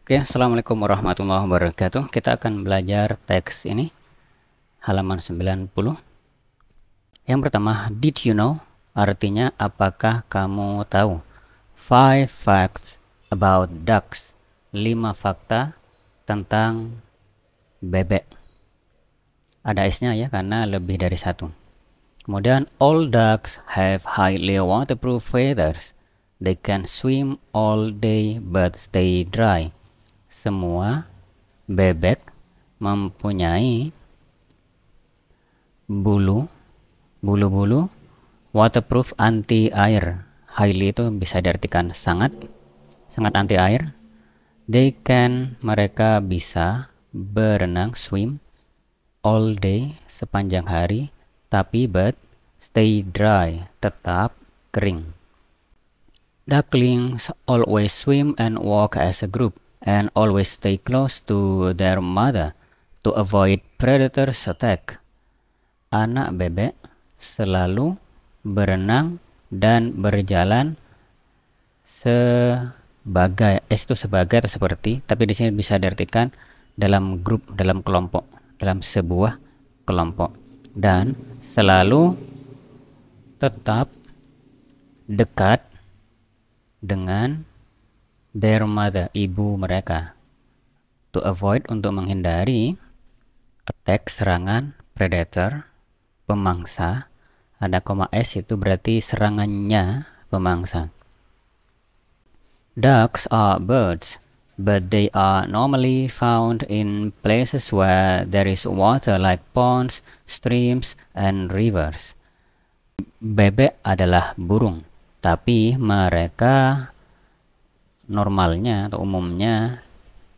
Oke, Assalamualaikum warahmatullahi wabarakatuh. Kita akan belajar teks ini, halaman 90. Yang pertama, did you know? Artinya, apakah kamu tahu? 5 facts about ducks. 5 fakta tentang bebek. Ada S-nya ya, karena lebih dari satu. Kemudian, all ducks have highly waterproof feathers. They can swim all day but stay dry. Semua bebek mempunyai bulu-bulu waterproof, anti air. Highly itu bisa diartikan sangat anti air. Mereka bisa berenang, swim all day, sepanjang hari, tapi but stay dry, tetap kering. Ducklings always swim and walk as a group and always stay close to their mother to avoid predators' attack. Anak bebek selalu berenang dan berjalan sebagai atau seperti, tapi di sini bisa diartikan dalam grup, dalam kelompok, dalam sebuah kelompok, dan selalu tetap dekat dengan their mother, ibu mereka, to avoid, untuk menghindari, attack, serangan, predator, pemangsa. Ada koma S, itu berarti serangannya pemangsa. Ducks are birds, but they are normally found in places where there is water like ponds, streams, and rivers. Bebek adalah burung, tapi mereka normalnya atau umumnya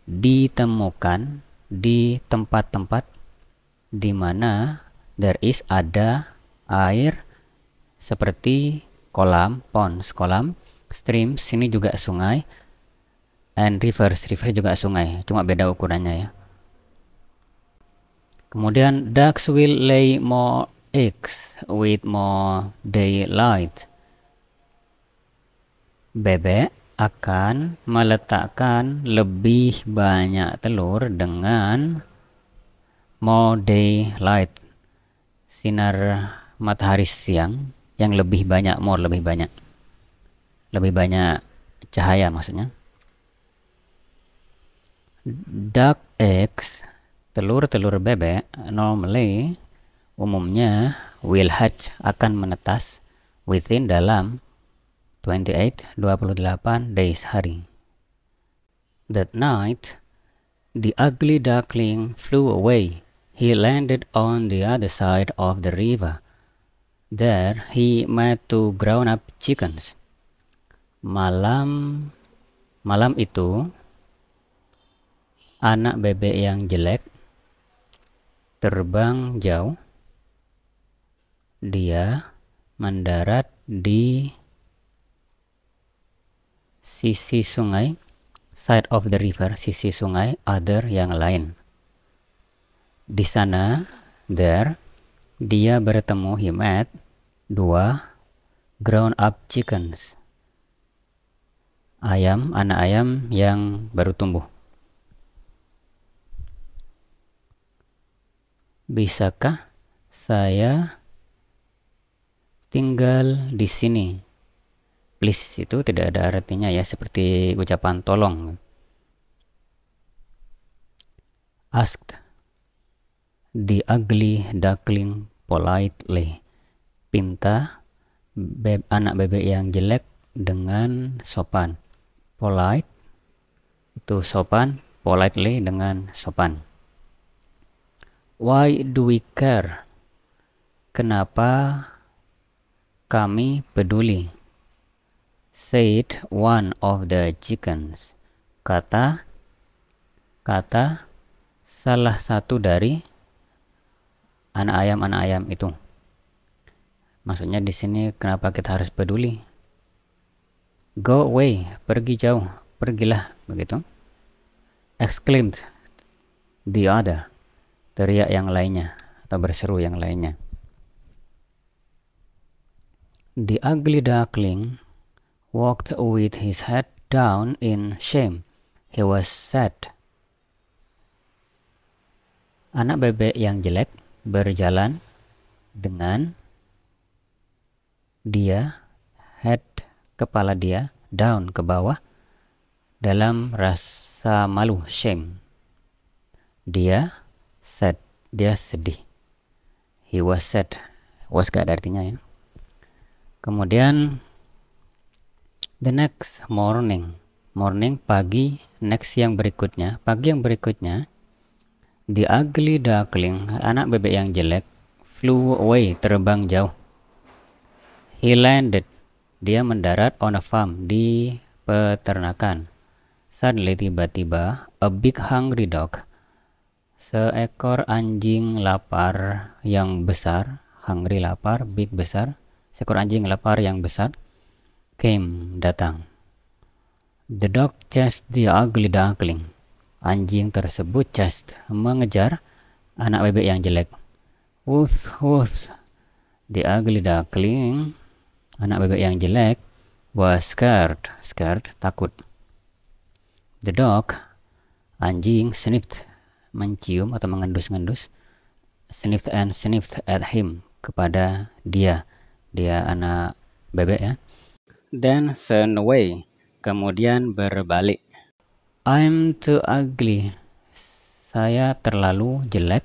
ditemukan di tempat-tempat di mana ada air, seperti kolam, ponds, kolam, streams, sini juga sungai, and rivers juga sungai, cuma beda ukurannya ya. Kemudian ducks will lay more eggs with more daylight. Bebek akan meletakkan lebih banyak telur dengan more daylight, sinar matahari siang yang lebih banyak, lebih banyak cahaya maksudnya. Duck eggs, telur-telur bebek, normally, umumnya, will hatch, akan menetas, within, dalam 28 days, hari. That night, the ugly duckling flew away. He landed on the other side of the river. There he met 2 grown-up chickens. Malam itu, anak bebek yang jelek terbang jauh. Dia mendarat di sisi sungai, side of the river, sisi sungai, other, yang lain. Di sana, there, dia bertemu, he met, 2 grown-up chickens, anak ayam yang baru tumbuh. Bisakah saya tinggal di sini? Please itu tidak ada artinya ya, seperti ucapan tolong. Asked the ugly duckling politely. Pinta anak bebek yang jelek dengan sopan. Polite itu sopan, politely dengan sopan. Why do we care? Kenapa kami peduli? Said one of the chickens. Kata salah satu dari anak ayam itu. Maksudnya di sini kenapa kita harus peduli? Go away, pergi jauh, pergilah, begitu. Exclaimed the other, teriak yang lainnya atau berseru yang lainnya. The ugly duckling walked with his head down in shame. He was sad. Anak bebek yang jelek berjalan dengan dia, head, kepala dia, down, ke bawah, dalam rasa malu, shame. Dia sad, dia sedih. He was sad. Was gak ada artinya ya. Kemudian the next morning, pagi, next yang berikutnya, pagi yang berikutnya, the ugly duckling, anak bebek yang jelek, flew away, terbang jauh. He landed, dia mendarat on a farm, di peternakan. Suddenly, tiba-tiba, a big hungry dog, seekor anjing lapar yang besar, hungry lapar, big besar, seekor anjing lapar yang besar, came, datang. The dog chased the ugly duckling. Anjing tersebut chased, mengejar anak bebek yang jelek. Woof, woof. The ugly duckling, anak bebek yang jelek, was scared, takut. The dog, anjing, sniffed, mencium atau mengendus-ngendus, sniffed and sniffed at him, kepada dia anak bebek ya. Then turned away, kemudian berbalik. I'm too ugly, saya terlalu jelek,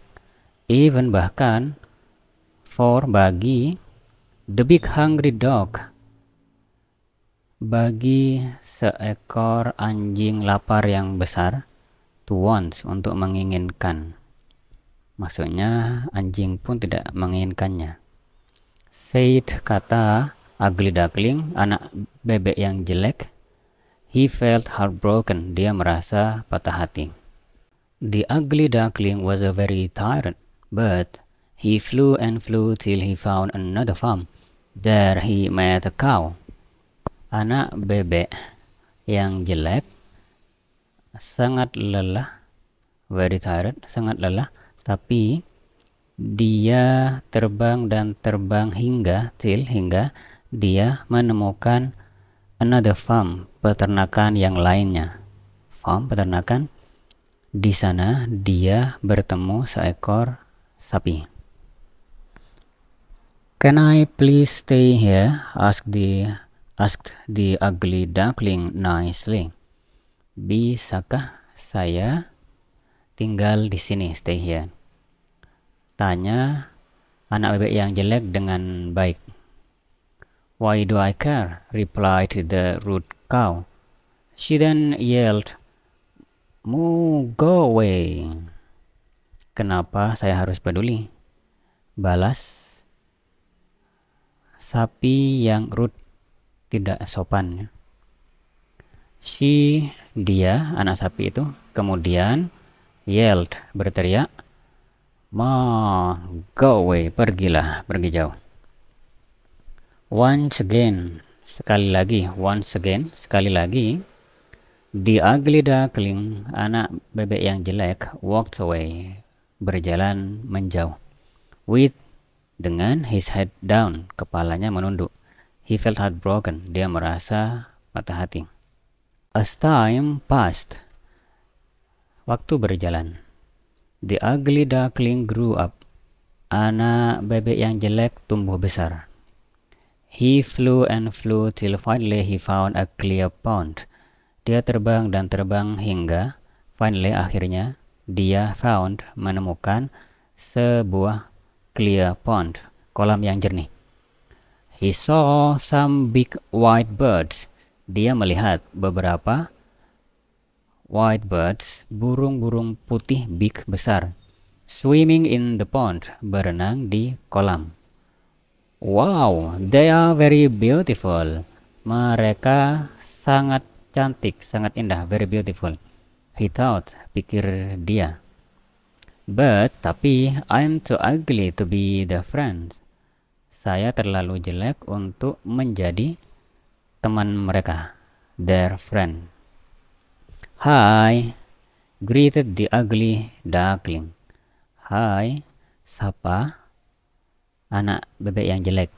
even bahkan, for bagi, the big hungry dog, bagi seekor anjing lapar yang besar, to want, untuk menginginkan. Maksudnya anjing pun tidak menginginkannya. Said, kata ugly duckling, anak bebek yang jelek. He felt heartbroken, dia merasa patah hati. The ugly duckling was very tired, but he flew and flew till he found another farm. There he met a cow. Anak bebek yang jelek sangat lelah, very tired, sangat lelah, tapi dia terbang dan terbang hingga dia menemukan another farm, peternakan yang lainnya. Farm, peternakan. Di sana dia bertemu seekor sapi. Can I please stay here? asked the ugly duckling nicely. Bisakah saya tinggal di sini, stay here? Tanya anak bebek yang jelek dengan baik. Why do I care? replied the rude cow. She then yelled, Moo, go away. Kenapa saya harus peduli? Balas sapi yang rude, tidak sopan. She, dia, anak sapi itu, kemudian yelled, berteriak, Ma, go away, pergilah, pergi jauh. Once again, sekali lagi, once again, sekali lagi, the ugly duckling, anak bebek yang jelek, walked away, berjalan menjauh. With, dengan his head down, kepalanya menunduk. He felt heartbroken, dia merasa patah hati. As time passed, waktu berjalan. The ugly duckling grew up, anak bebek yang jelek tumbuh besar. He flew and flew till finally he found a clear pond. Dia terbang dan terbang hingga finally, akhirnya, dia found, menemukan sebuah clear pond, kolam yang jernih. He saw some big white birds. Dia melihat beberapa white birds, burung-burung putih big, besar, swimming in the pond, berenang di kolam. Wow, they are very beautiful. Mereka sangat cantik, sangat indah, very beautiful. He thought, pikir dia. But, tapi, I'm too ugly to be the friend. Saya terlalu jelek untuk menjadi teman mereka, their friend. Hi, greeted the ugly duckling. Hi, sapa anak bebek yang jelek.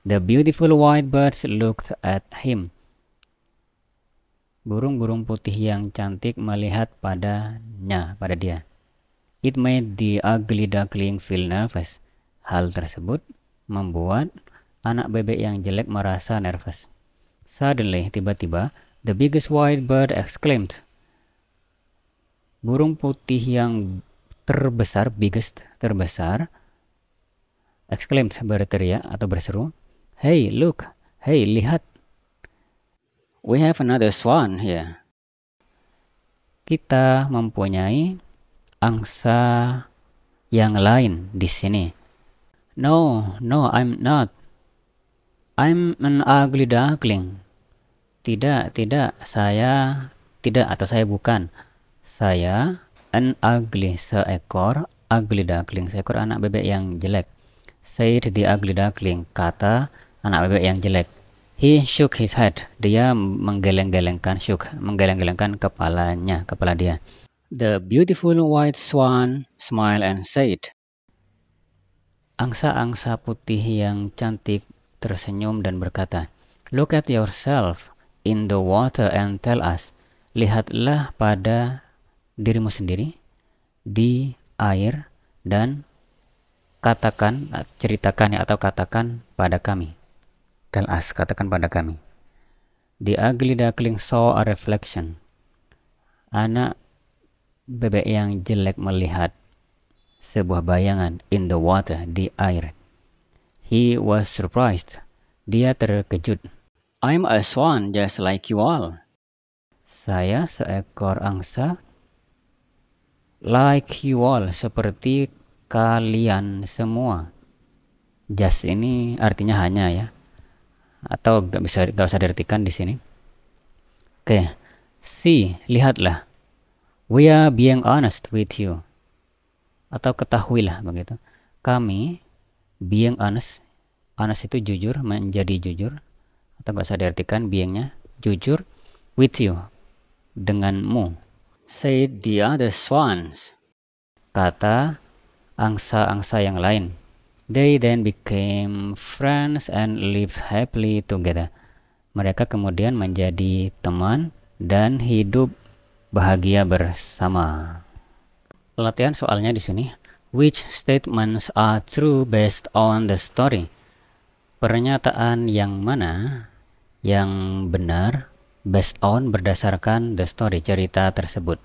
The beautiful white birds looked at him. Burung-burung putih yang cantik melihat pada dia. It made the ugly duckling feel nervous. Hal tersebut membuat anak bebek yang jelek merasa nervous. Suddenly, tiba-tiba, the biggest white bird exclaimed. Burung putih yang terbesar, biggest, terbesar, exclaimed, berteriak atau berseru. Hey, look. Hey, lihat. We have another swan here. Kita mempunyai angsa yang lain di sini. No, I'm not. I'm an ugly duckling. Tidak, saya tidak atau saya bukan. Saya an ugly, seekor ugly duckling, seekor anak bebek yang jelek. Said the ugly duckling, kata anak bebek yang jelek. He shook his head. Dia menggeleng-gelengkan kepala dia. The beautiful white swan smiled and said. Angsa-angsa putih yang cantik tersenyum dan berkata, Look at yourself in the water and tell us. Lihatlah pada dirimu sendiri di air dan ceritakan atau katakan pada kami. Tell us, katakan pada kami. The ugly duckling saw a reflection. Anak bebek yang jelek melihat sebuah bayangan in the water, di air. He was surprised. Dia terkejut. I'm a swan just like you all. Saya seekor angsa like you all, seperti kalian semua. Just ini artinya hanya ya. Atau gak usah diartikan di sini. Oke. See, lihatlah. We are being honest with you. Atau ketahuilah begitu. Kami being honest. Honest itu jujur, menjadi jujur. Atau gak usah diartikan beingnya jujur with you, denganmu. Said the other swans. Kata angsa-angsa yang lain. They then became friends and lived happily together. Mereka kemudian menjadi teman dan hidup bahagia bersama. Latihan soalnya di sini. Which statements are true based on the story? Pernyataan yang mana yang benar based on, berdasarkan the story, cerita tersebut.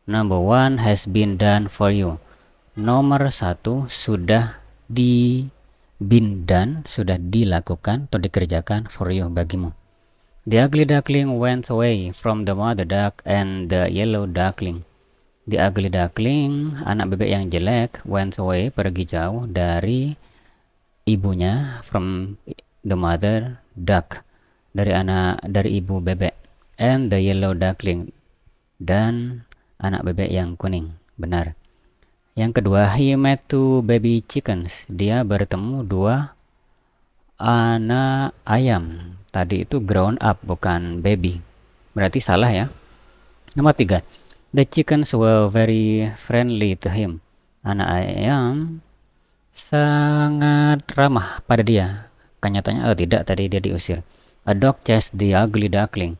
Number 1 has been done for you. Nomor 1 sudah sudah dilakukan atau dikerjakan for you, bagimu. The ugly duckling went away from the mother duck and the yellow duckling. The ugly duckling, anak bebek yang jelek, went away, pergi jauh dari ibunya, from the mother duck, dari ibu bebek, and the yellow duckling, dan anak bebek yang kuning. Benar. Yang kedua, he met 2 baby chickens. Dia bertemu 2 anak ayam. Tadi itu grown up, bukan baby. Berarti salah ya. Nomor 3, the chickens were very friendly to him. Anak ayam sangat ramah pada dia. Kenyataannya tidak, tadi dia diusir. A dog chased the ugly duckling.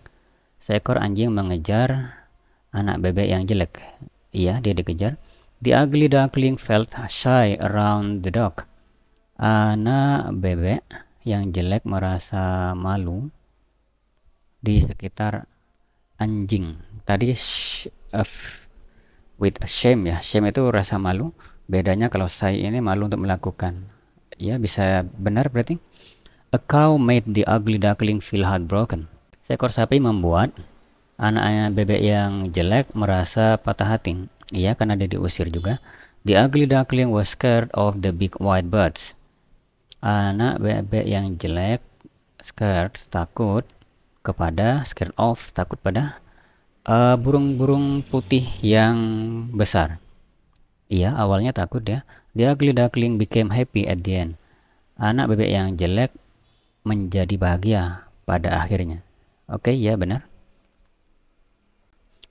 Seekor anjing mengejar anak bebek yang jelek. Iya, dia dikejar. The ugly duckling felt shy around the dog. Anak bebek yang jelek merasa malu di sekitar anjing. Tadi with shame ya. Shame itu rasa malu. Bedanya kalau shy ini malu untuk melakukan. Ya, bisa benar berarti. A cow made the ugly duckling feel heartbroken. Seekor sapi membuat anak bebek yang jelek merasa patah hati. Iya, karena dia diusir juga. The ugly duckling was scared of the big white birds. Anak bebek yang jelek takut pada burung-burung putih yang besar. Iya, awalnya takut ya. The ugly duckling became happy at the end. Anak bebek yang jelek menjadi bahagia pada akhirnya. Oke, ya benar.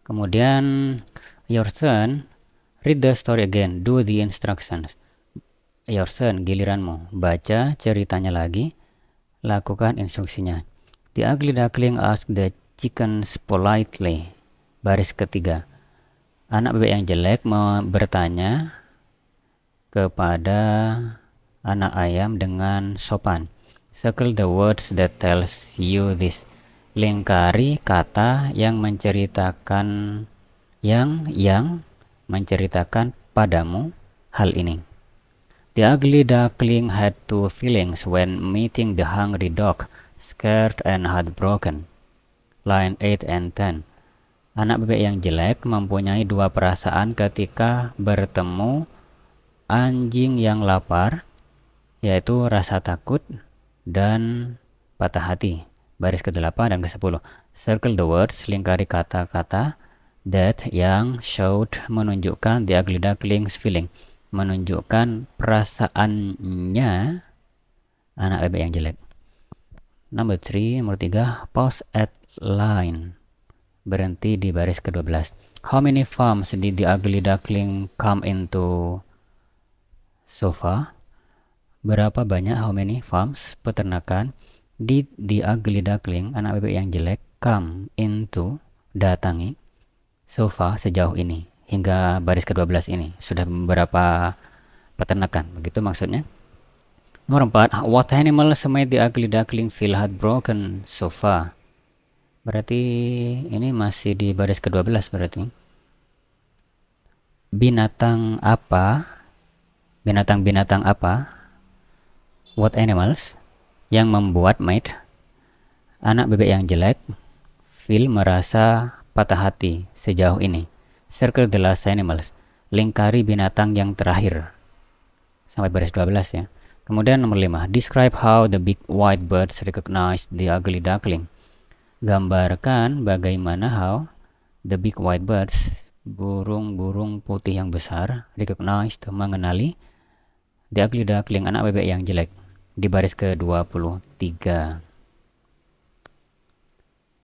Kemudian your turn, read the story again, do the instructions. Your turn, giliranmu, baca ceritanya lagi, lakukan instruksinya. The ugly duckling asked the chickens politely. Baris ketiga. Anak bebek yang jelek bertanya kepada anak ayam dengan sopan. Circle the words that tells you this. Lingkari kata yang menceritakan padamu hal ini. The ugly duckling had two feelings when meeting the hungry dog, scared and heartbroken. Line 8 and 10. Anak bebek yang jelek mempunyai dua perasaan ketika bertemu anjing yang lapar, yaitu rasa takut dan patah hati. Baris ke-8 dan ke-10. Circle the words, lingkari kata-kata that yang showed menunjukkan the ugly duckling's feeling, menunjukkan perasaannya anak bebek yang jelek. Nomor 3, pause at line. Berhenti di baris ke-12. How many farms did the ugly duckling come into so far? Berapa banyak, how many farms, peternakan, did the ugly duckling, anak bebek yang jelek, come into, datangi, so far, sejauh ini, hingga baris ke-12 ini. Sudah beberapa peternakan, begitu maksudnya. Nomor 4, what animals made the ugly duckling feel heartbroken so far? Berarti ini masih di baris ke-12 berarti. Binatang apa? What animals yang membuat made anak bebek yang jelek feel merasa patah hati sejauh ini. Circle the last animals. Lingkari binatang yang terakhir. Sampai baris 12 ya. Kemudian nomor 5. Describe how the big white birds recognize the ugly duckling. Gambarkan bagaimana how the big white birds, burung-burung putih yang besar, recognize, mengenali the ugly duckling, anak bebek yang jelek, di baris ke-23.